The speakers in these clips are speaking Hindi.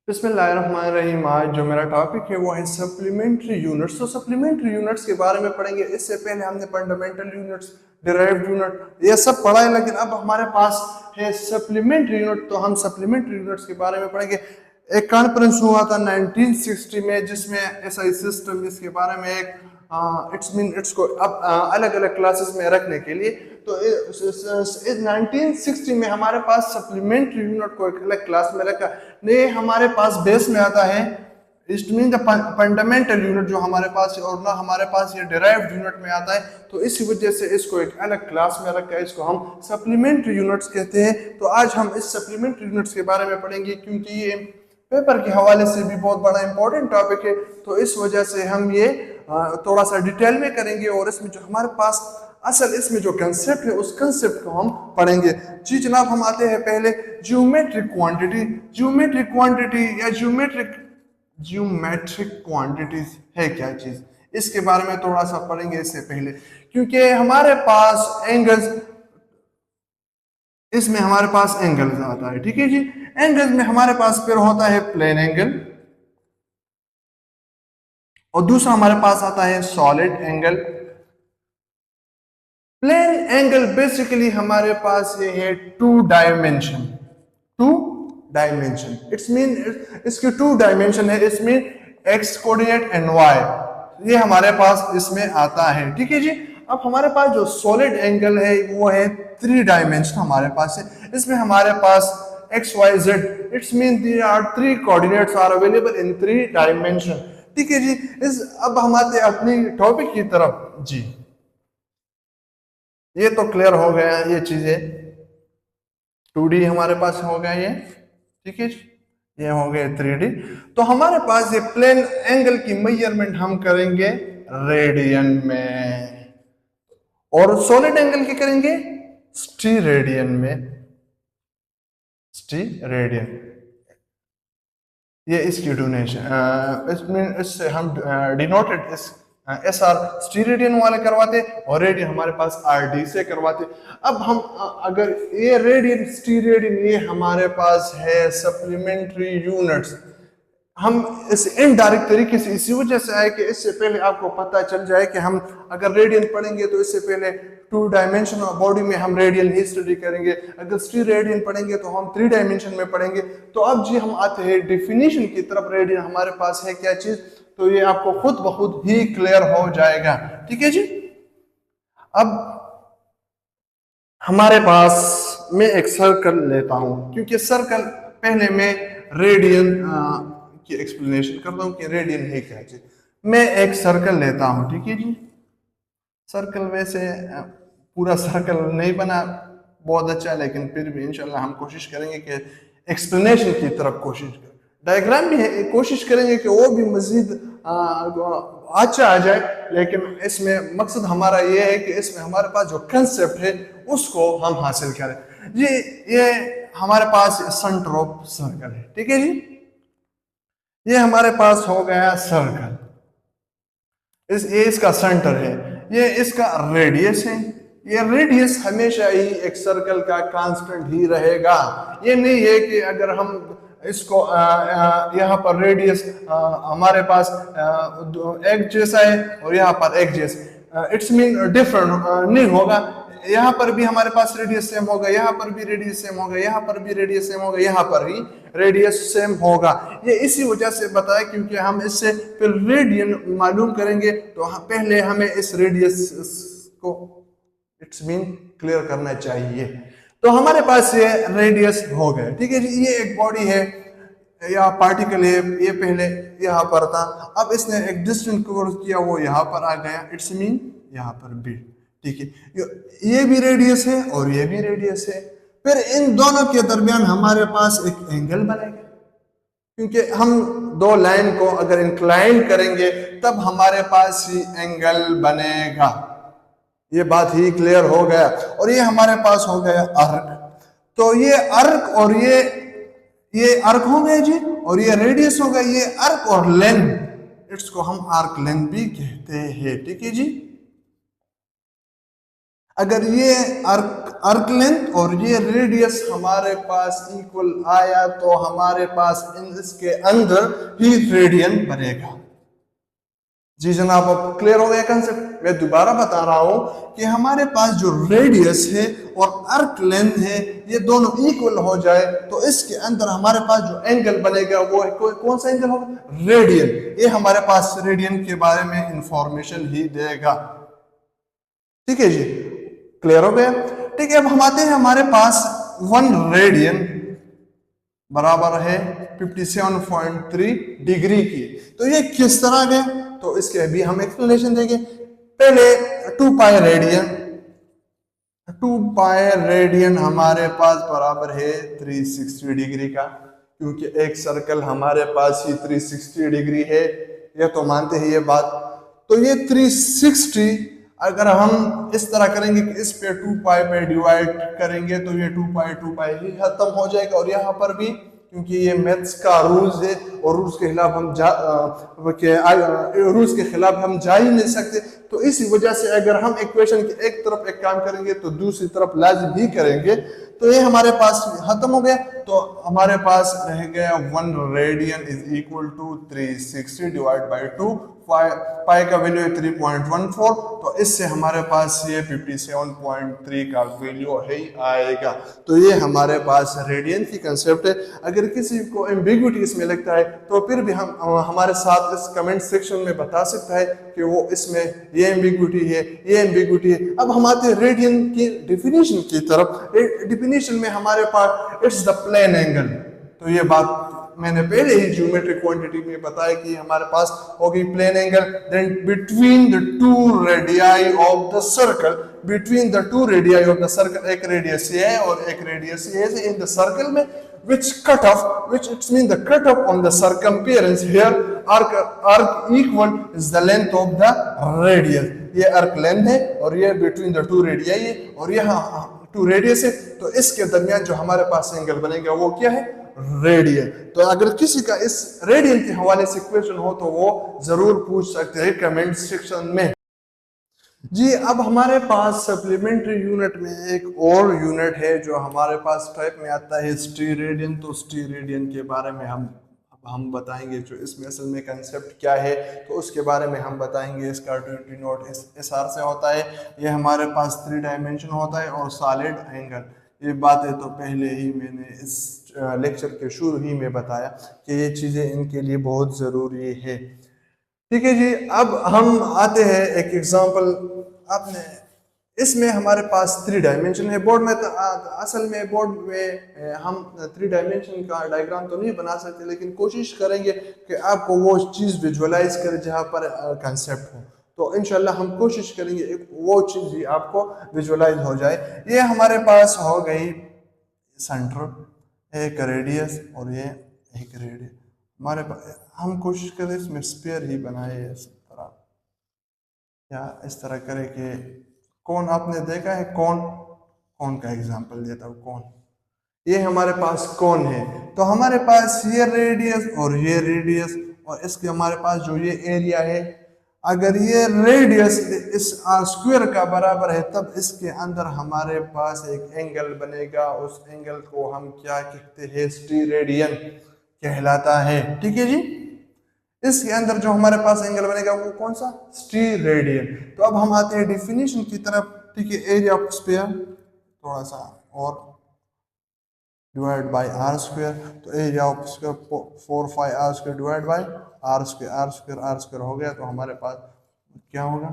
बिस्मिल्लाहिर्रहमानिर्रहीम। आज जो मेरा टॉपिक है वो है सप्लीमेंट्री यूनिट्स। तो सप्लीमेंट्री यूनिट्स के बारे में पढ़ेंगे। इससे पहले हमने फंडामेंटल यूनिट्स, डिराइव्ड यूनिट ये सब पढ़ा है, लेकिन अब हमारे पास है सप्लीमेंट्री यूनिट। तो हम सप्लीमेंट्री यूनिट्स के बारे में पढ़ेंगे। एक कॉन्फ्रेंस हुआ था 1960 में, जिसमें एसआई सिस्टम इसके बारे में एक इट्स को अब अलग अलग क्लासेस में रखने के लिए। तो 1960 में हमारे पास सप्लीमेंट्री यूनिट को एक अलग क्लास में रखा। ये हमारे पास बेस में आता है, it mean the fundamental unit जो हमारे पास है, और ना हमारे पास ये डिराइव्ड यूनिट में आता है। तो इसी वजह से इसको एक अलग क्लास में रखा है, इसको हम सप्लीमेंट्री यूनिट्स कहते हैं। तो आज हम इस सप्लीमेंट्री यूनिट्स के बारे में पढ़ेंगे, क्योंकि ये पेपर के हवाले से भी बहुत बड़ा इंपॉर्टेंट टॉपिक है। तो इस वजह से हम ये थोड़ा सा डिटेल में करेंगे, और इसमें जो हमारे पास असल इसमें जो कंसेप्ट है उस कंसेप्ट को हम पढ़ेंगे। जी जनाब, हम आते हैं पहले ज्योमेट्रिक क्वांटिटी। ज्योमेट्रिक क्वांटिटी या ज्योमेट्रिक क्वांटिटीज है क्या चीज, इसके बारे में थोड़ा सा पढ़ेंगे इससे पहले, क्योंकि हमारे पास एंगल्स, इसमें हमारे पास एंगल्स आता है। ठीक है जी, एंगल्स में हमारे पास फिर होता है प्लेन एंगल, और दूसरा हमारे पास आता है solid angle. Plane angle basically हमारे पास ये है टू डायमेंशन इट्स मीन, इसके टू डायमेंशन है, इसमें एक्स कोऑर्डिनेट एंड वाई, ये हमारे पास इसमें आता है। ठीक है जी। अब हमारे पास जो सॉलिड एंगल है वो है थ्री डायमेंशन हमारे पास है। इसमें हमारे पास X Y Z, it's mean there are three coordinates are available in three dimension. ठीक है जी। अब हम आते हैं अपनी टॉपिक की तरफ जी। ये तो क्लियर हो गया, ये चीजें 2D हमारे पास हो गया ये। ठीक है, ये हो गए 3D। तो हमारे पास ये प्लेन एंगल की मेजरमेंट हम करेंगे रेडियन में, और सॉलिड एंगल की करेंगे स्टीरेडियन में। स्टीरेडियन ये इसकी डोनेशन, इसमें इससे हम डिनोटेड इस एस आर स्टीरेडियन वाले करवाते, और रेडियन हमारे पास RD से करवाते। अब हम अगर ये रेडियन स्टीरेडियन ये हमारे पास है सप्लीमेंट्री यूनिट्स, हम इस इनडायरेक्ट तरीके से इसी वजह से आए कि इससे पहले आपको पता चल जाए कि हम अगर रेडियन पढ़ेंगे तो इससे पहले टू डायमेंशन बॉडी में हम रेडियन ही स्टडी करेंगे, अगर स्टी रेडियन पढ़ेंगे तो हम थ्री डायमेंशन में पढ़ेंगे। तो अब जी हम आते हैं डिफिनीशन की तरफ। रेडियन हमारे पास है क्या चीज, तो ये आपको खुद ब खुद ही क्लियर हो जाएगा। ठीक है जी। अब हमारे पास मैं एक सर्कल लेता हूं, क्योंकि सर्कल पहले मैं रेडियन की एक्सप्लेनेशन करता हूं कि रेडियन है क्या चीज। मैं एक सर्कल लेता हूं, ठीक है जी। सर्कल वैसे पूरा सर्कल नहीं बना बहुत अच्छा, लेकिन फिर भी इंशाल्लाह हम कोशिश करेंगे कि एक्सप्लेनेशन की तरफ कोशिश करें। डायग्राम भी है, कोशिश करेंगे कि वो भी मजीद अच्छा आ जाए, लेकिन इसमें मकसद हमारा ये है कि इसमें हमारे पास जो कंसेप्ट है उसको हम हासिल करें। ये हमारे पास सेंटर ऑफ सर्कल है। ठीक है जी, ये हमारे पास हो गया सर्कल, ये इसका सेंटर है, ये इसका रेडियस है। ये रेडियस हमेशा ही एक सर्कल का कांस्टेंट ही रहेगा। ये नहीं है कि अगर हम इसको यहाँ पर रेडियस हमारे पास एक जैसा है और यहाँ पर एक जैसा, इट्स मीन डिफरेंट नहीं होगा। यहाँ पर भी हमारे पास रेडियस सेम होगा, यहाँ पर भी रेडियस सेम होगा, यहाँ पर भी रेडियस सेम होगा, यहाँ पर भी रेडियस सेम होगा। ये इसी वजह से बताया क्योंकि हम इससे फिर रेडियन मालूम करेंगे, तो पहले हमें इस रेडियस को इट्स मीन क्लियर करना चाहिए। तो हमारे पास ये रेडियस हो गया। ठीक है जी, ये एक बॉडी है या पार्टिकल है, ये पहले यहाँ पर था, अब इसने एक डिस्टेंस कवर किया, वो यहाँ पर आ गया, इट्स मीन यहाँ पर भी। ठीक है, ये भी रेडियस है और ये भी रेडियस है। फिर इन दोनों के दरमियान हमारे पास एक एंगल बनेगा, क्योंकि हम दो लाइन को अगर इंक्लाइन करेंगे तब हमारे पास ही एंगल बनेगा। ये बात ही क्लियर हो गया। और ये हमारे पास हो गया अर्क। तो ये अर्क और ये अर्क हो गए जी, और ये रेडियस हो गया। ये अर्क और लेंथ, इसको हम आर्क लेंथ भी कहते हैं। ठीक है जी। अगर ये अर्क लेंथ और ये रेडियस हमारे पास इक्वल आया तो हमारे पास इसके अंदर ही रेडियन बनेगा। जी जनाब, अब क्लियर हो गया कंसेप्ट। मैं दोबारा बता रहा हूं कि हमारे पास जो रेडियस है और अर्क लेंथ है ये दोनों इक्वल हो जाए तो इसके अंदर हमारे पास जो एंगल बनेगा वो कौन सा एंगल होगा? रेडियन। ये हमारे पास रेडियन के बारे में इंफॉर्मेशन ही देगा। ठीक है जी, क्लियर हो गया। ठीक है, अब हम आते हैं हमारे पास 1 रेडियन बराबर है 57.3 डिग्री की। तो ये किस तरह गए तो इसके भी हम एक्सप्लेनेशन देंगे। पहले 2 पाई रेडियन हमारे पास बराबर है 360 डिग्री का, क्योंकि एक सर्कल हमारे पास ही 360 डिग्री है, ये तो मानते हैं ये बात। तो ये 360 अगर हम इस तरह करेंगे कि इस पे 2 पाई पे डिवाइड करेंगे तो ये 2 पाई ही खत्म हो जाएगा। और यहाँ पर भी क्योंकि ये मैथ्स का रूल्स है और रूल्स के खिलाफ हम रूल्स के खिलाफ हम जा ही नहीं सकते, तो इसी वजह से अगर हम इक्वेशन की एक तरफ एक काम करेंगे तो दूसरी तरफ लाजिम ही करेंगे। तो ये हमारे पास खत्म हो गया। तो हमारे पास रह गया 1 radian is equal to 360 divide by 2। Pi का वैल्यू है 3.14, तो इससे हमारे पास ये 57.3 का वैल्यू है आएगा। तो ये हमारे पास रेडियन की कंसेप्ट है। अगर किसी को एम्बिग्विटी इसमें लगता है तो फिर भी हम हमारे साथ इस कमेंट सेक्शन में बता सकता है कि वो इसमें ये एम्बिग्विटी है, ये एम्बिग्विटी है। अब हम आते हैं रेडियन की डिफिनीशन की तरफ। डिफिनीशन में हमारे पास इट्स द प्लेन एंगल। तो ये बात मैंने पहले ही ज्योमेट्रिक क्वांटिटी में बताया कि हमारे पास होगी plane angle then between the two radii of the circle. Between the two radii of the circle, एक रेडियस ये है और एक रेडियस ये है इन द सर्कल में, which cut off, which it means the cut off on the circumference here arc equal is the length of the radius। ये arc length है और ये between the two radii है और यहाँ टू रेडियस है। तो इसके दरमियान जो हमारे पास एंगल बनेगा वो क्या है? रेडियन। तो अगर किसी का इस रेडियन के हवाले से क्वेश्चन हो तो वो जरूर पूछ सकते हैं कमेंट सेक्शन में। जी अब हमारे पास सप्लीमेंट्री यूनिट में एक और यूनिट है जो हमारे पास टाइप में आता है स्टीरेडियन। तो स्टीरेडियन के बारे में हम बताएंगे, जो इसमें असल में कंसेप्ट क्या है तो उसके बारे में हम बताएंगे। इसका डिनोट इस आर से होता है। ये हमारे पास 3 डायमेंशन होता है और सॉलिड एंगल। ये बातें तो पहले ही मैंने इस लेक्चर के शुरू ही में बताया कि ये चीज़ें इनके लिए बहुत ज़रूरी है। ठीक है जी, अब हम आते हैं एक एग्जांपल। आपने इसमें हमारे पास 3 डायमेंशन है। बोर्ड में असल में बोर्ड में हम 3 डायमेंशन का डायग्राम तो नहीं बना सकते, लेकिन कोशिश करेंगे कि आपको वो चीज़ विजुअलाइज करें जहाँ पर कंसेप्ट हो। तो इंशाल्लाह हम कोशिश करेंगे एक वो चीज़ भी आपको विजुअलाइज हो जाए। ये हमारे पास हो गई सेंटर, एक रेडियस और ये एक रेडियस। हमारे पास हम कोशिश करें इसमें स्फीयर ही बनाए इस तरह, या इस तरह करें कि कौन आपने देखा है कौन का एग्जांपल देता हूँ। कौन, ये हमारे पास कौन है। तो हमारे पास ये रेडियस और ये रेडियस और इसके हमारे पास जो ये एरिया है, अगर ये रेडियस इस स्क्वायर का बराबर है तब इसके अंदर हमारे पास एक एंगल बनेगा। उस एंगल को हम क्या कहते हैं? स्टीरेडियन कहलाता है। ठीक है जी, इसके अंदर जो हमारे पास एंगल बनेगा वो कौन सा? स्टीरेडियन। तो अब हम आते हैं डिफिनीशन की तरफ। ठीक है, एरिया ऑफ स्फीयर थोड़ा सा और डिवाइड बाय आर स्क्वायर। तो area of square 4 5 R square divide by R square हो गया। तो हमारे पास क्या होगा?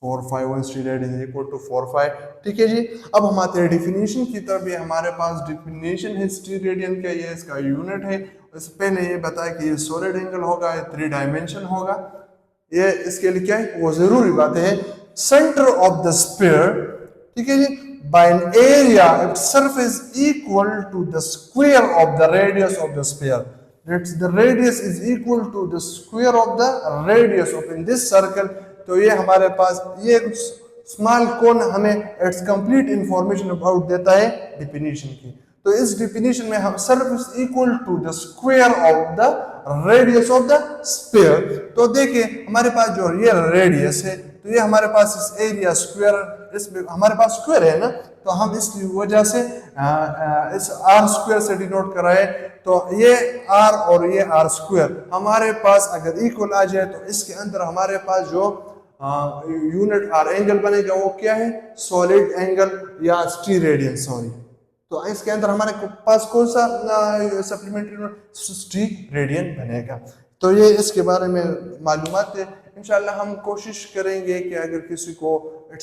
4 5 1 स्टीरेडियन इज इक्वल टू 4 5। ठीक है जी, अब हम आते हैं डिफिनीशन की तरफ। ये हमारे पास डिफिनीशन है स्टीरेडियन का, ये इसका यूनिट है। इससे पहले ये बताया कि ये सॉलिड एंगल होगा, ये 3 डायमेंशन होगा। ये इसके लिए क्या है वो जरूरी बात है। सेंटर ऑफ द स्फीयर, ठीक है जी, by an area its surface equal to the square of the radius of the sphere. That's the radius is equal to the square of the radius of in this circle. तो ये हमारे पास ये स्मॉल कोन हमें इट्स कंप्लीट इंफॉर्मेशन अबाउट देता है डिफिनीशन की। तो इस डिफिनीशन में हम surface equal to the square of the radius of the sphere. तो देखिए हमारे पास जो ये रेडियस है तो ये हमारे पास इस एरिया स्क्वायर, इसमें हमारे पास स्क्वायर है ना, तो हम इस वजह से इस आर स्क्वायर से डिनोट कराए। तो ये आर और ये आर स्क्वायर हमारे पास अगर इक्वल आ जाए तो इसके अंदर हमारे पास जो यूनिट आर एंगल बनेगा वो क्या है, सॉलिड एंगल या स्टीरेडियन, सॉरी। तो इसके अंदर हमारे पास कौन सा सप्लीमेंट्री, स्टीरेडियन बनेगा। तो ये इसके बारे में मालूमात है। इंशाल्लाह हम कोशिश करेंगे कि अगर किसी को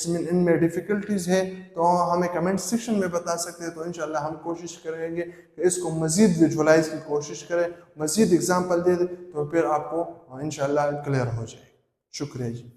इनमें डिफ़िकल्टीज़ है तो हमें कमेंट सेक्शन में बता सकते हैं। तो इंशाल्लाह हम कोशिश करेंगे कि इसको मज़ीद विजुअलाइज की कोशिश करें, मज़ीद एग्जांपल दे दें, तो फिर आपको इंशाल्लाह क्लियर हो जाए। शुक्रिया जी।